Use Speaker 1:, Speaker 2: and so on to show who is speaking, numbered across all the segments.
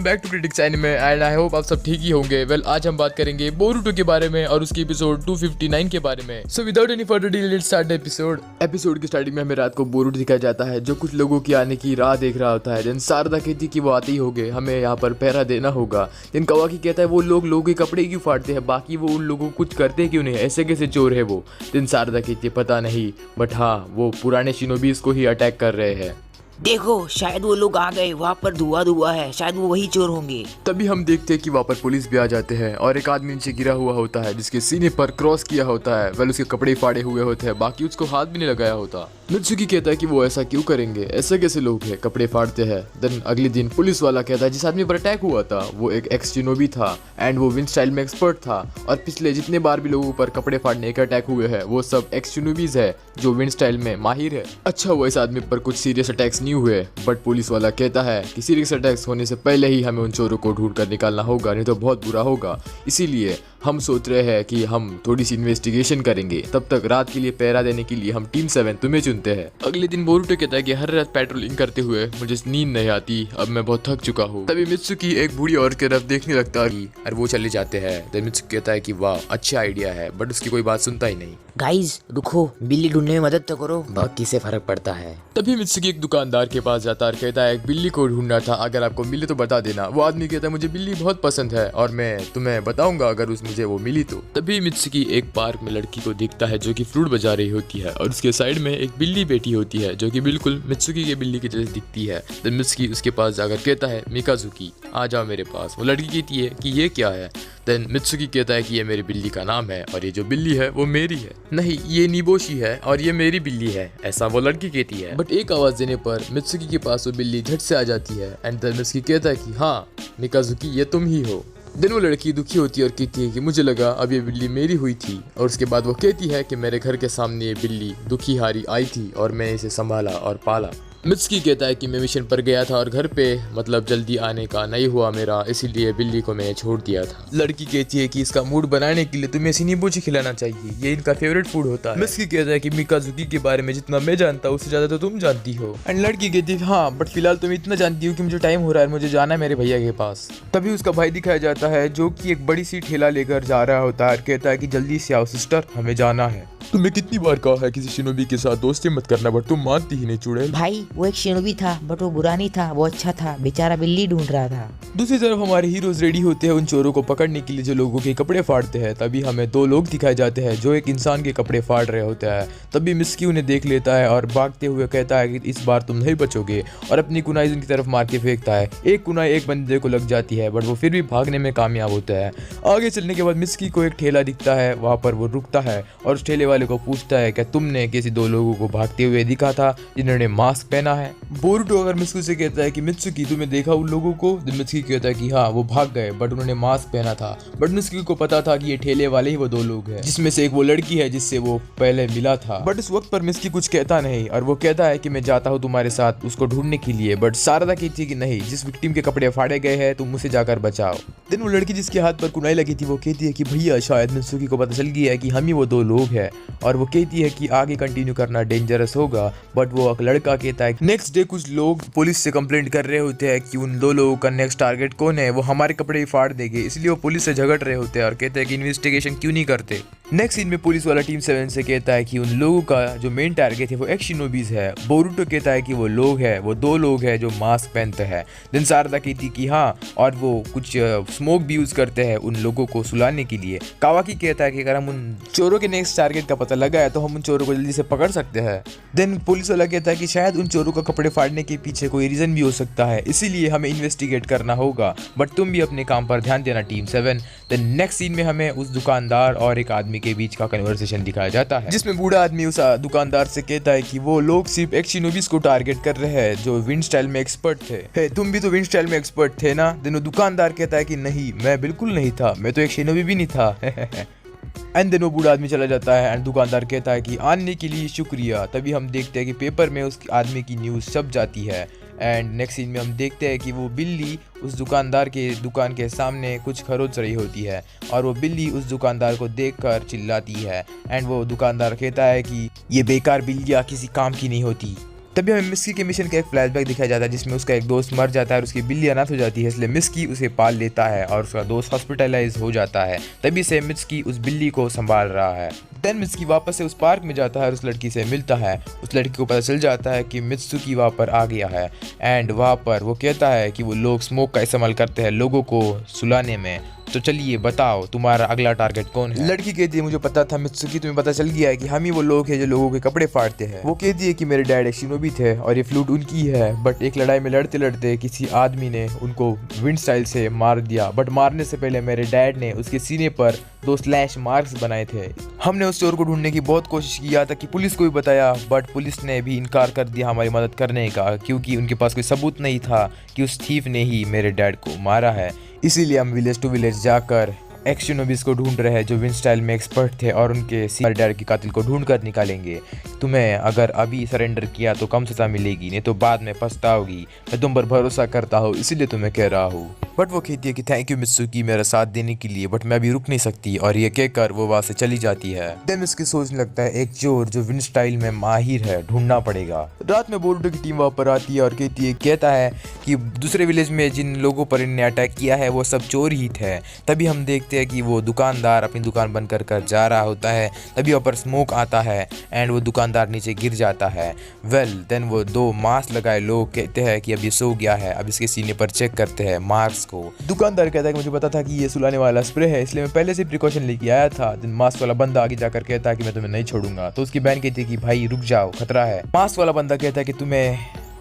Speaker 1: Back to critics anime and I hope आप सब ठीक ही होंगे। वेल आज हम बात करेंगे बोरुटो के बारे में और उसके एपिसोड 259 के बारे में। So without any further delay let's start the episode. Episode की स्टार्टिंग में हमें रात को बोरुटो दिखाया जाता है जो कुछ लोगों की आने की राह देख रहा होता है। देन शारदा कहती कि वो आते ही होंगे, हमें यहाँ पर पहरा देना होगा। देन कावाकी कहता है वो लोगों के कपड़े क्यों फाड़ते हैं, बाकी वो उन लोगों को कुछ करते क्यों नहीं, ऐसे कैसे चोर है वो। देन शारदा कहती है पता नहीं, बट हाँ वो पुराने शिनोबीज को ही अटैक कर रहे हैं।
Speaker 2: देखो शायद वो लोग आ गए, वहाँ पर धुआं है, शायद वो वही चोर होंगे।
Speaker 1: तभी हम देखते हैं कि वहाँ पर पुलिस भी आ जाते हैं और एक आदमी नीचे गिरा हुआ होता है जिसके सीने पर क्रॉस किया होता है। वेल उसके कपड़े फाड़े हुए होते हैं, बाकी उसको हाथ भी नहीं लगाया होता। मित्सुकी कहता है कि वो ऐसा क्यों करेंगे, ऐसे कैसे लोग हैं कपड़े फाड़ते हैं। देन अगले दिन पुलिस वाला कहता है जिस आदमी पर अटैक हुआ था वो एक एक्स शिनोबी था एंड वो विंड स्टाइल में एक्सपर्ट था और पिछले जितने बार भी लोगों पर कपड़े फाड़ने के अटैक हुए हैं वो सब एक्स शिनोबीज है जो विंड स्टाइल में माहिर है। अच्छा हुआ इस आदमी पर कुछ सीरियस अटैक्स नहीं हुए, बट पुलिस वाला कहता है कि सीरियस अटैक्स होने से पहले ही हमें उन चोरों को ढूंढ कर निकालना होगा, नहीं तो बहुत बुरा होगा। इसीलिए हम सोच रहे हैं कि हम थोड़ी सी इन्वेस्टिगेशन करेंगे, तब तक रात के लिए पहरा देने के लिए हम टीम 7 तुम्हें चुनते हैं। अगले दिन बोरुटो कहता है कि हर रात पेट्रोलिंग करते हुए मुझे नींद नहीं आती, अब मैं बहुत थक चुका हूँ। तभी मित्सुकी एक बूढ़ी औरत की तरफ देखने लगता है और वो चले जाते हैं। तभी मित्सुकी कहता है कि वाह अच्छा आइडिया है, बट उसकी कोई बात सुनता ही नहीं।
Speaker 2: गाइस रुको, बिल्ली ढूंढने में मदद तो करो, बाकी से फर्क पड़ता है।
Speaker 1: तभी मित्सुकी एक दुकानदार के पास जाता है और कहता है एक बिल्ली को ढूंढना था, अगर आपको मिले तो बता देना। वो आदमी कहता है मुझे बिल्ली बहुत पसंद है और मैं तुम्हें बताऊंगा अगर मुझे वो मिली तो। तभी मित्सुकी एक पार्क में लड़की को दिखता है जो कि फ्रूट बजा रही होती है और उसके साइड में एक बिल्ली बैठी होती है जो कि बिल्कुल मित्सुकी के बिल्ली की जैसे दिखती है। तो मित्सुकी उसके पास जाकर कहता है मिकाजुकी आ जाओ मेरे पास। वो लड़की कहती है कि ये क्या है। देन मित्सुकी कहता है कि ये मेरी बिल्ली का नाम है और ये जो बिल्ली है वो मेरी है। नहीं ये निबोशी है और ये मेरी बिल्ली है, ऐसा वो लड़की कहती है। बट एक आवाज देने पर मित्सुकी के पास वो बिल्ली झट से आ जाती है एंड देन मित्सुकी कहता है कि हाँ मिकाजुकी ये तुम ही हो। देन वो लड़की दुखी होती है और कहती है कि मुझे लगा अब ये बिल्ली मेरी हुई थी, और उसके बाद वो कहती है कि मेरे घर के सामने ये बिल्ली दुखी हारी आई थी और मैंने इसे संभाला और पाला। मित्सुकी कहता है कि मैं मिशन पर गया था और घर पे मतलब जल्दी आने का नहीं हुआ मेरा, इसीलिए बिल्ली को मैं छोड़ दिया था। लड़की कहती है कि इसका मूड बनाने के लिए तुम्हें सिनिबुची खिलाना चाहिए, ये इनका फेवरेट फूड होता है। मित्सुकी कहता है कि मिकाजुकी के बारे में जितना मैं जानता हूँ उससे ज्यादा तो तुम जानती हो। एंड लड़की कहती है हाँ बट फिलहाल तुम इतना जानती हो कि मुझे टाइम हो रहा है, मुझे जाना है मेरे भैया के पास। तभी उसका भाई दिखाया जाता है जो कि एक बड़ी सी ठेला लेकर जा रहा होता है और कहता है कि जल्दी से आओ सिस्टर, हमें जाना है। तुम्हें कितनी बार कहा है किसी शिनोबी के साथ दोस्ती मत करना, बट तुम मानती ही नहीं चुड़ैल।
Speaker 2: भाई वो एक शिनोबी था बट वो बुरा नहीं था, वो अच्छा था, बेचारा बिल्ली ढूंढ रहा था।
Speaker 1: दूसरी तरफ हमारे हीरोज रेडी होते हैं उन चोरों को पकड़ने के लिए जो लोगों के कपड़े फाड़ते हैं। तभी हमें दो लोग दिखाए जाते हैं जो एक इंसान के कपड़े फाड़ रहे होते हैं। तभी मित्सुकी उन्हें देख लेता है और भागते हुए कहता है कि इस बार तुम नहीं बचोगे, और अपनी कुनाई उनकी तरफ मार के फेंकता है। एक कुनाई एक बंदे को लग जाती है बट वो फिर भी भागने में कामयाब होता है। आगे चलने के बाद मित्सुकी को एक ठेला दिखता है, वहाँ पर वो रुकता है और उस ठेले वाले को पूछता है क्या तुमने किसी दो लोगों को भागते हुए दिखा था जिन्होंने मास्क पहना है। बोरुटो अगर मित्सुकी से कहता है कि मित्सुकी तुमने देखा उन लोगों को, मित्सुकी कहता है कि हाँ वो भाग गए बट उन्होंने मास्क पहना था। बट मित्सुकी को पता था कि ये ठेले वाले ही वो दो लोग हैं, जिसमें से एक वो लड़की है जिससे वो पहले मिला था। बट उस वक्त पर मित्सुकी कुछ कहता नहीं और वो कहता है कि मैं जाता हूँ तुम्हारे साथ उसको ढूंढने के लिए। बट शारदा कहती है कि नहीं, जिस विक्टिम के कपड़े फाड़े गए हैं तुम उसे जाकर बचाओ। देन वो लड़की जिसके हाथ पर कुनाई लगी थी वो कहती है कि भैया शायद मित्सुकी को पता चल गया है कि हम ही वो दो लोग हैं, और वो कहती है कि आगे कंटिन्यू करना डेंजरस होगा। बट वो एक लड़का कहता है नेक्स्ट डे कुछ लोग पुलिस से कंप्लेंट कर रहे होते हैं कि उन दो लोगों का नेक्स्ट टारगेट कौन है, वो हमारे कपड़े ही फाड़ देंगे, इसलिए वो पुलिस से झगड़ रहे होते हैं और कहते हैं कि इन्वेस्टिगेशन क्यों नहीं करते। नेक्स्ट सीन में पुलिस वाला टीम 7 से कहता है कि उन लोगों का जो मेन टारगेट है वो एक्स शिनोबीज है। बोरुटो कहता है कि वो लोग है, वो दो लोग हैं जो मास्क पहनते हैं। देन शारदा कहती कि हाँ, और वो कुछ स्मोक भी यूज करते हैं उन लोगों को सुलाने के लिए। कावाकी कहता है कि अगर हम उन चोरों के नेक्स्ट टारगेट का पता लगा है तो हम उन चोरों को जल्दी से पकड़ सकते हैं। देन पुलिस वाला कहता है कि शायद उन चोरों का कपड़े फाड़ने के पीछे कोई रीजन भी हो सकता है, इसीलिए हमें इन्वेस्टिगेट करना होगा, बट तुम भी अपने काम पर ध्यान देना टीम 7। देन नेक्स्ट सीन में हमें उस दुकानदार और एक आदमी के बीच का कन्वर्सेशन दिखाया जाता है जिसमें बूढ़ा आदमी उस दुकानदार से कहता है कि वो लोग सिर्फ एक शिनोबीज को टारगेट कर रहे हैं जो विंड स्टाइल में एक्सपर्ट थे। तुम भी तो विंड स्टाइल में एक्सपर्ट थे ना। देन दुकानदार कहता है कि नहीं, मैं बिल्कुल नहीं था, मैं तो एक शिनोबी भी नहीं था। एंड देन वो बूढ़ा आदमी चला जाता है एंड दुकानदार कहता है कि आने के लिए शुक्रिया। तभी हम देखते हैं कि पेपर में उस आदमी की न्यूज़ छप जाती है। एंड नेक्स्ट सीन में हम देखते हैं कि वो बिल्ली उस दुकानदार के दुकान के सामने कुछ खरोच रही होती है और वो बिल्ली उस दुकानदार को देखकर चिल्लाती है। एंड वो दुकानदार कहता है कि ये बेकार बिल्लियाँ किसी काम की नहीं होती। तभी हमें मिस्की के मिशन का एक फ्लैशबैक दिखाया जाता है जिसमें उसका एक दोस्त मर जाता है और उसकी बिल्ली अनाथ हो जाती है, इसलिए मिस्की उसे पाल लेता है और उसका दोस्त हॉस्पिटलाइज हो जाता है। तभी से मिस्की उस बिल्ली को संभाल रहा है। देन मिस्की वापस से उस पार्क में जाता है और उस लड़की से मिलता है। उस लड़की को पता चल जाता है कि मित्सुकी वहाँ पर आ गया है एंड वहाँ पर वो कहता है कि वो लोग स्मोक का इस्तेमाल करते हैं लोगों को सुलाने में, तो चलिए बताओ तुम्हारा अगला टारगेट कौन है। लड़की कहती है मुझे पता था मित्सुकी, तुम्हें पता चल गया है कि हम ही वो लोग हैं जो लोगों के कपड़े फाड़ते हैं। वो कहती है कि मेरे डैड एक शिनोबी थे और ये फ्लूट उनकी है, बट एक लड़ाई में लड़ते लड़ते किसी आदमी ने उनको विंड स्टाइल से मार दिया, बट मारने से पहले मेरे डैड ने उसके सीने पर 2 स्लैश मार्क्स बनाए थे। हमने उस चोर को ढूंढने की बहुत कोशिश की, यहाँ तक कि पुलिस को भी बताया, बट पुलिस ने भी इनकार कर दिया हमारी मदद करने का, क्योंकि उनके पास कोई सबूत नहीं था कि उस थीफ ने ही मेरे डैड को मारा है। इसीलिए हम विलेज टू विलेज जाकर एक्शिनोबिस को ढूंढ रहे हैं जो विंड स्टाइल में एक्सपर्ट थे और उनके डैड के कातिल को ढूंढ कर निकालेंगे। तुम्हें अगर अभी सरेंडर किया तो कम सजा मिलेगी, नहीं तो बाद में पछताओगी। मैं तुम पर भरोसा करता हूँ इसीलिए तुम्हें कह रहा हूँ। बट वो कहती है कि थैंक यू मित्सुकी मेरा साथ देने के लिए, बट मैं अभी रुक नहीं सकती, और ये कहकर वो वहाँ से चली जाती है। देन इसकी सोचने लगता है एक चोर जो विंड स्टाइल में माहिर है ढूंढना पड़ेगा। रात में बोरुटो की टीम वहाँ पर आती है और कहता है कि दूसरे विलेज में जिन लोगों पर इन्हें अटैक किया है वो सब चोर ही थे। तभी हम देखते हैं कि वो दुकानदार अपनी दुकान बंद कर जा रहा होता है। तभी वहाँ पर स्मोक आता है एंड वो दुकानदार नीचे गिर जाता है। देन वो 2 मास्क लगाए लोग कहते हैं कि अब ये सो गया है, अब इसके सीने पर चेक करते हैं मार्क्स को। दुकानदार कहता है कि मुझे पता था कि ये सुलाने वाला स्प्रे है, इसलिए मैं पहले से प्रिकॉशन लेके आया था। देन मास्क वाला बंदा आगे जाकर कहता है कि मैं तुम्हें नहीं छोड़ूंगा, तो उसकी बहन कहती है कि भाई रुक जाओ खतरा है। मास्क वाला बंदा कहता है कि तुम्हें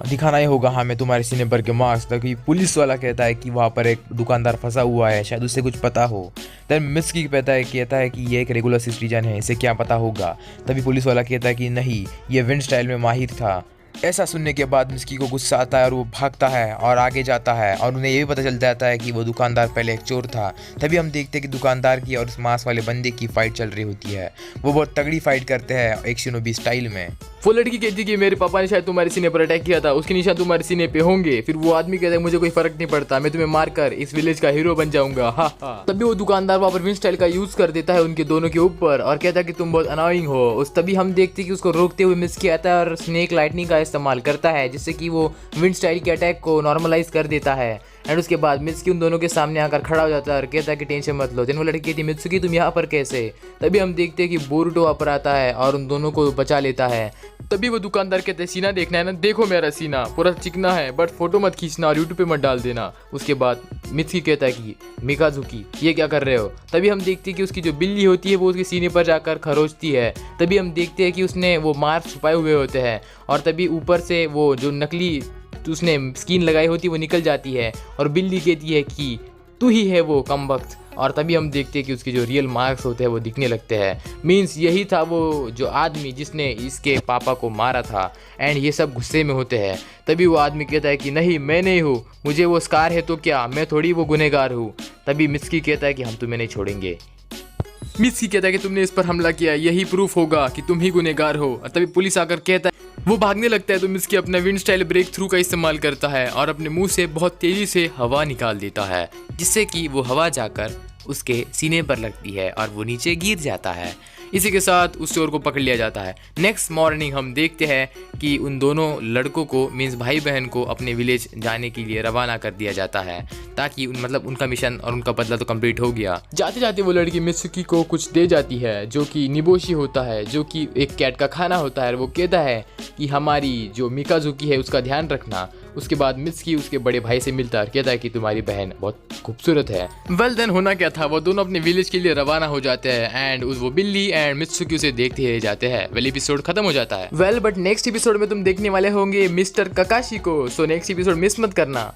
Speaker 1: दिखाना ही होगा हमें तुम्हारे सीने पर के मार्क्स। तभी पुलिस वाला कहता है कि वहाँ पर एक दुकानदार फंसा हुआ है, शायद उससे कुछ पता हो। देन मिस्की कहता है कि ये एक रेगुलर सिटीजन है, इसे क्या पता होगा। तभी पुलिस वाला कहता है कि नहीं, ये विंड स्टाइल में माहिर था। ऐसा सुनने के बाद मिस्की को गुस्सा आता है और वो भागता है और आगे जाता है और उन्हें ये भी पता चल जाता है कि वो दुकानदार पहले एक चोर था। तभी हम देखते हैं कि दुकानदार की और उस मांस वाले बंदे की फाइट चल रही होती है। वो बहुत तगड़ी फाइट करते हैं एक शिनोबी स्टाइल में।
Speaker 3: वो लड़की कहती है कि मेरे पापा ने शायद तुम्हारे सीने पर अटैक किया था, उसके निशान तुम्हारे सीने पे होंगे। फिर वो आदमी कहता है मुझे कोई फर्क नहीं पड़ता, मैं तुम्हें मारकर इस विलेज का हीरो बन जाऊंगा। हा। तभी वो दुकानदार वहाँ पर विंड स्टाइल का यूज कर देता है उनके दोनों के ऊपर और कहता है कि तुम बहुत अनोइंग हो। उस तभी हम देखते हैं कि उसको रोकते हुए मिस्की आता है और स्नेक लाइटनिंग का इस्तेमाल करता है जिससे कि वो विंड स्टाइल के अटैक को नॉर्मलाइज कर देता है। एंड उसके बाद मित्सुकी उन दोनों के सामने आकर खड़ा हो जाता है और कहता है कि टेंशन मत लो। देन वो लड़की कहती है मित्सुकी तुम यहाँ पर कैसे। तभी हम देखते हैं कि बोरुटो वहाँ पर आता है और उन दोनों को बचा लेता है। तभी वो दुकानदार कहते हैं सीना देखना है ना, देखो मेरा सीना पूरा चिकना है, बट फोटो मत खींचना और यूट्यूब पे मत डाल देना। उसके बाद मित्सुकी कहता है कि मिकाजुकी ये क्या कर रहे हो। तभी हम देखते हैं कि उसकी जो बिल्ली होती है वो उसके सीने पर जाकर खरोचती है। तभी हम देखते हैं कि उसने वो मार्क्स छुपाए हुए होते हैं और तभी ऊपर से वो जो नकली उसने स्किन लगाई होती है वो निकल जाती है और बिल्ली कहती है कि तू ही है वो कमबख्त। और तभी हम देखते हैं कि उसके जो रियल मार्क्स होते हैं वो दिखने लगते हैं। मीन्स यही था वो जो आदमी जिसने इसके पापा को मारा था। एंड ये सब गुस्से में होते हैं। तभी वो आदमी कहता है कि नहीं मैं नहीं हूँ, मुझे वो स्कार है तो क्या, मैं थोड़ी वो गुनहगार हूँ। तभी मित्सुकी कहता है कि हम तुम्हें नहीं छोड़ेंगे। मित्सुकी कहता है कि तुमने इस पर हमला किया, यही प्रूफ होगा कि तुम ही गुनहगार हो। और तभी पुलिस आकर कहता है, वो भागने लगता है तो मित्सुकी अपना विंड स्टाइल ब्रेक थ्रू का इस्तेमाल करता है और अपने मुंह से बहुत तेजी से हवा निकाल देता है जिससे कि वो हवा जाकर उसके सीने पर लगती है और वो नीचे गिर जाता है। इसी के साथ उस चोर को पकड़ लिया जाता है। नेक्स्ट मॉर्निंग हम देखते हैं कि उन दोनों लड़कों को मीन्स भाई बहन को अपने विलेज जाने के लिए रवाना कर दिया जाता है ताकि मतलब उनका मिशन और उनका बदला तो कंप्लीट हो गया। जाते जाते वो लड़की मित्सुकी को कुछ दे जाती है जो कि निबोशी होता है, जो कि एक कैट का खाना होता है। वो कहता है कि हमारी जो मिकाजुकी है उसका ध्यान रखना। उसके बाद मित्सुकी उसके बड़े भाई से मिलता है, कहता है कि तुम्हारी बहन बहुत खूबसूरत है। देन होना क्या था, वो दोनों अपने विलेज के लिए रवाना हो जाते हैं एंड वो बिल्ली एंड मित्सुकी उसे देखते रह जाते हैं। एपिसोड खत्म हो जाता है। बट नेक्स्ट एपिसोड में तुम देखने वाले होंगे मिस्टर ककाशी को। सो नेक्स्ट एपिसोड मिस मत करना।